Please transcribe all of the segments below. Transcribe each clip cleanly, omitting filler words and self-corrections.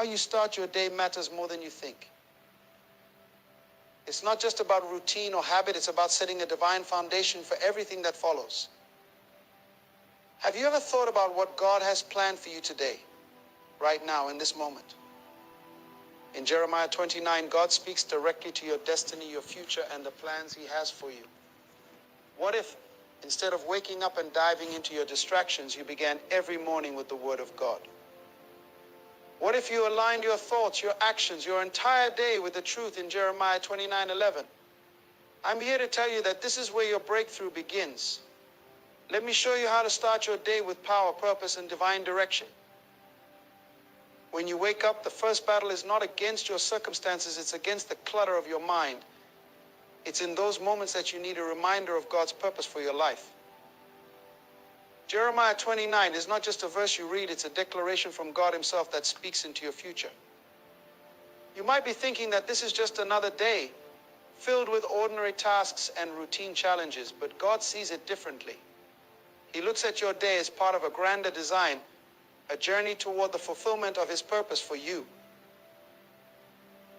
how you start your day matters more than you think. It's not just about routine or habit, it's about setting a divine foundation for everything that follows. Have you ever thought about what God has planned for you today, right now, in this moment? In Jeremiah 29, God speaks directly to your destiny, your future, and the plans He has for you. What if, instead of waking up and diving into your distractions, you began every morning with the Word of God? What if you aligned your thoughts, your actions, your entire day with the truth in Jeremiah 29:11? I'm here to tell you that this is where your breakthrough begins. Let me show you how to start your day with power, purpose, and divine direction. When you wake up, the first battle is not against your circumstances, it's against the clutter of your mind. It's in those moments that you need a reminder of God's purpose for your life. Jeremiah 29 is not just a verse you read, it's a declaration from God Himself that speaks into your future. You might be thinking that this is just another day filled with ordinary tasks and routine challenges, but God sees it differently. He looks at your day as part of a grander design, a journey toward the fulfillment of His purpose for you.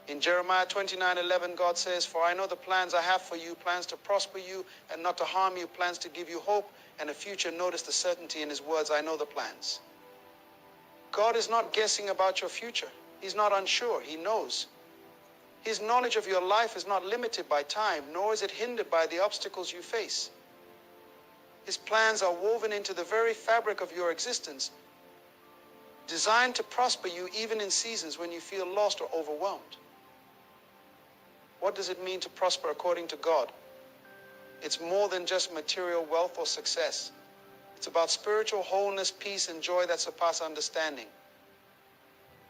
In Jeremiah 29:11, God says, "For I know the plans I have for you, plans to prosper you and not to harm you, plans to give you hope and a future." Notice the certainty in His words, "I know the plans." God is not guessing about your future. He's not unsure. He knows. His knowledge of your life is not limited by time, nor is it hindered by the obstacles you face. His plans are woven into the very fabric of your existence, designed to prosper you even in seasons when you feel lost or overwhelmed. What does it mean to prosper according to God? It's more than just material wealth or success. It's about spiritual wholeness, peace, and joy that surpass understanding.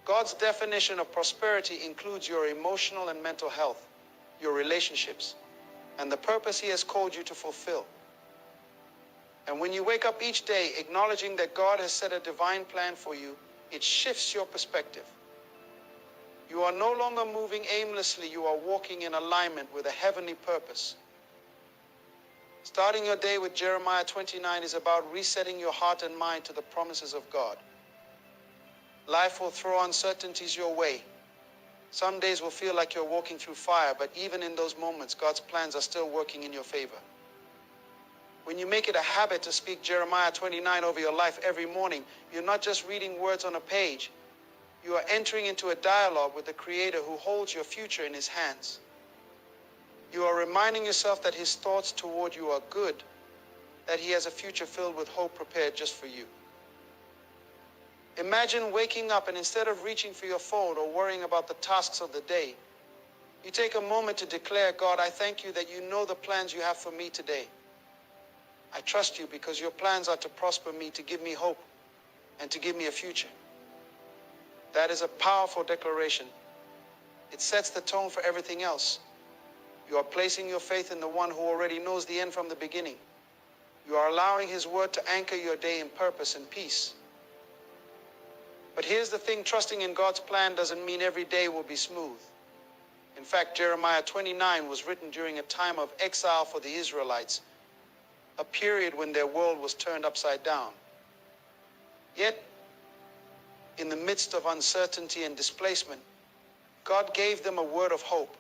God's definition of prosperity includes your emotional and mental health, your relationships, and the purpose He has called you to fulfill. And when you wake up each day acknowledging that God has set a divine plan for you, it shifts your perspective. You are no longer moving aimlessly, you are walking in alignment with a heavenly purpose. Starting your day with Jeremiah 29 is about resetting your heart and mind to the promises of God. Life will throw uncertainties your way. Some days will feel like you're walking through fire, but even in those moments, God's plans are still working in your favor. When you make it a habit to speak Jeremiah 29 over your life every morning, you're not just reading words on a page. You are entering into a dialogue with the Creator who holds your future in His hands. You are reminding yourself that His thoughts toward you are good, that He has a future filled with hope prepared just for you. Imagine waking up and instead of reaching for your phone or worrying about the tasks of the day, you take a moment to declare, "God, I thank you that you know the plans you have for me today. I trust you because your plans are to prosper me, to give me hope, and to give me a future." That is a powerful declaration. It sets the tone for everything else. You are placing your faith in the one who already knows the end from the beginning. You are allowing His word to anchor your day in purpose and peace. But here's the thing, trusting in God's plan doesn't mean every day will be smooth. In fact, Jeremiah 29 was written during a time of exile for the Israelites, a period when their world was turned upside down. Yet, in the midst of uncertainty and displacement, God gave them a word of hope.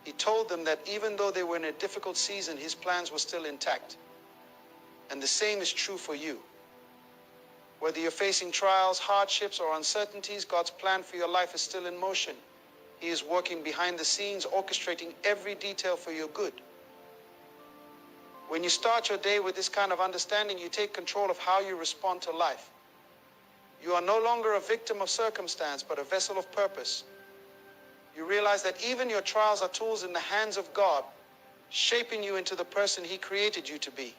He told them that even though they were in a difficult season, His plans were still intact. And the same is true for you. Whether you're facing trials, hardships, or uncertainties, God's plan for your life is still in motion. He is working behind the scenes, orchestrating every detail for your good. When you start your day with this kind of understanding, you take control of how you respond to life. You are no longer a victim of circumstance, but a vessel of purpose. You realize that even your trials are tools in the hands of God, shaping you into the person He created you to be.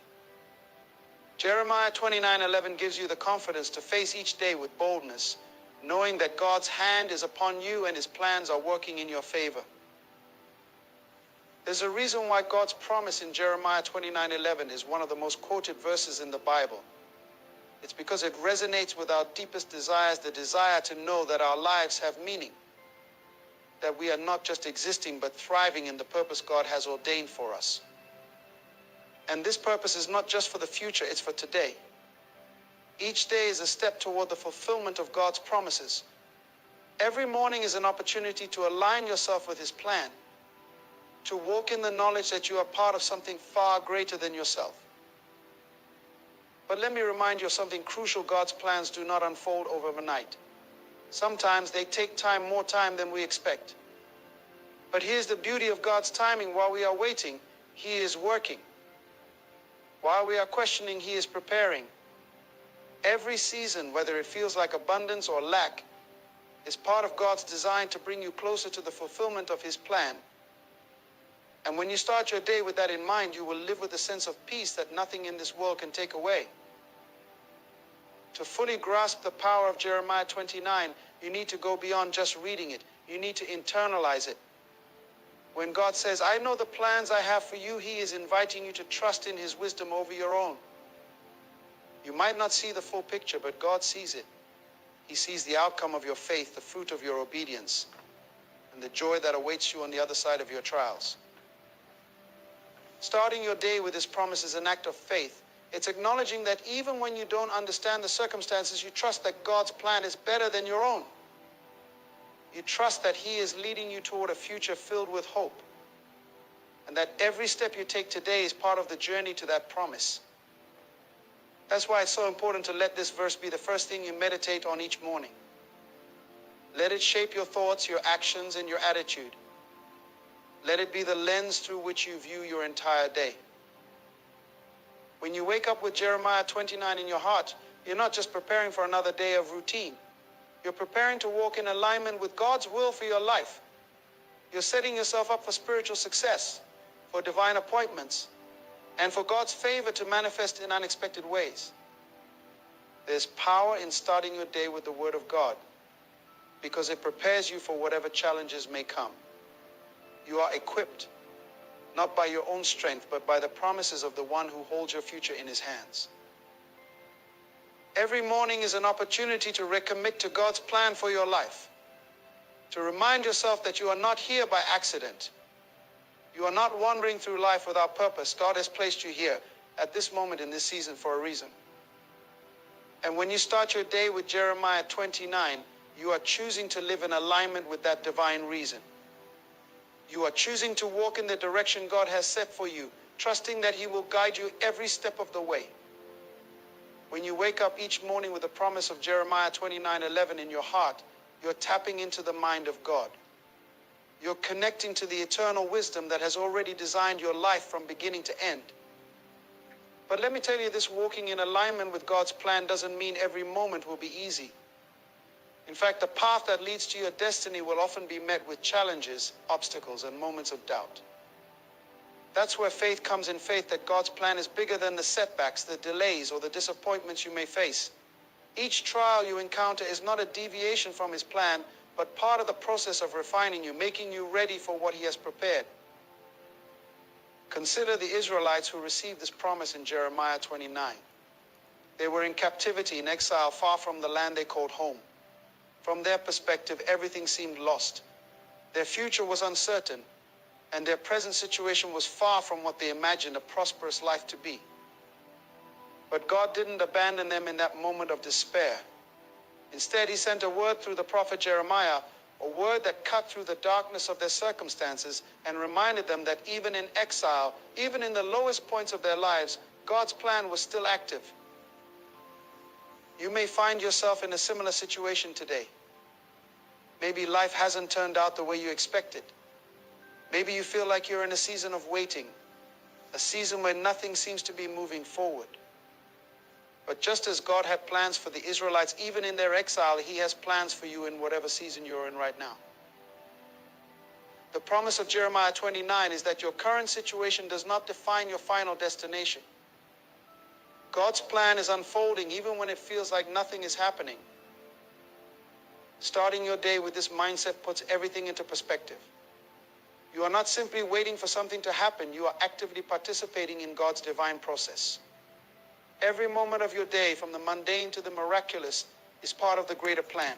Jeremiah 29:11 gives you the confidence to face each day with boldness, knowing that God's hand is upon you and His plans are working in your favor. There's a reason why God's promise in Jeremiah 29:11 is one of the most quoted verses in the Bible. It's because it resonates with our deepest desires, the desire to know that our lives have meaning, that we are not just existing but thriving in the purpose God has ordained for us. And this purpose is not just for the future, it's for today. Each day is a step toward the fulfillment of God's promises. Every morning is an opportunity to align yourself with his plan, to walk in the knowledge that you are part of something far greater than yourself. But let me remind you of something crucial: God's plans do not unfold overnight. Sometimes they take time, more time than we expect. But here's the beauty of God's timing: while we are waiting, he is working. While we are questioning, he is preparing. Every season, whether it feels like abundance or lack, is part of God's design to bring you closer to the fulfillment of his plan. And when you start your day with that in mind, you will live with a sense of peace that nothing in this world can take away. To fully grasp the power of Jeremiah 29, you need to go beyond just reading it. You need to internalize it. When God says, I know the plans I have for you, he is inviting you to trust in his wisdom over your own. You might not see the full picture, but God sees it. He sees the outcome of your faith, the fruit of your obedience, and the joy that awaits you on the other side of your trials. Starting your day with his promise is an act of faith. It's acknowledging that even when you don't understand the circumstances, you trust that God's plan is better than your own. You trust that he is leading you toward a future filled with hope, and that every step you take today is part of the journey to that promise. That's why it's so important to let this verse be the first thing you meditate on each morning. Let it shape your thoughts, your actions, and your attitude. Let it be the lens through which you view your entire day. When you wake up with Jeremiah 29 in your heart, you're not just preparing for another day of routine. You're preparing to walk in alignment with God's will for your life. You're setting yourself up for spiritual success, for divine appointments, and for God's favor to manifest in unexpected ways. There's power in starting your day with the Word of God, because it prepares you for whatever challenges may come. You are equipped, not by your own strength, but by the promises of the one who holds your future in his hands. Every morning is an opportunity to recommit to God's plan for your life, to remind yourself that you are not here by accident. You are not wandering through life without purpose. God has placed you here at this moment in this season for a reason. And when you start your day with Jeremiah 29, you are choosing to live in alignment with that divine reason. You are choosing to walk in the direction God has set for you, trusting that he will guide you every step of the way. When you wake up each morning with the promise of Jeremiah 29:11 in your heart, you're tapping into the mind of God. You're connecting to the eternal wisdom that has already designed your life from beginning to end. But let me tell you, this walking in alignment with God's plan doesn't mean every moment will be easy. In fact, the path that leads to your destiny will often be met with challenges, obstacles, and moments of doubt. That's where faith comes in, faith that God's plan is bigger than the setbacks, the delays, or the disappointments you may face. Each trial you encounter is not a deviation from his plan, but part of the process of refining you, making you ready for what he has prepared. Consider the Israelites who received this promise in Jeremiah 29. They were in captivity, in exile, far from the land they called home. From their perspective, everything seemed lost. Their future was uncertain, and their present situation was far from what they imagined a prosperous life to be. But God didn't abandon them in that moment of despair. Instead, he sent a word through the prophet Jeremiah, a word that cut through the darkness of their circumstances and reminded them that even in exile, even in the lowest points of their lives, God's plan was still active. You may find yourself in a similar situation today. Maybe life hasn't turned out the way you expected. Maybe you feel like you're in a season of waiting, a season where nothing seems to be moving forward. But just as God had plans for the Israelites, even in their exile, he has plans for you in whatever season you're in right now. The promise of Jeremiah 29 is that your current situation does not define your final destination. God's plan is unfolding even when it feels like nothing is happening. Starting your day with this mindset puts everything into perspective. You are not simply waiting for something to happen. You are actively participating in God's divine process. Every moment of your day, from the mundane to the miraculous, is part of the greater plan.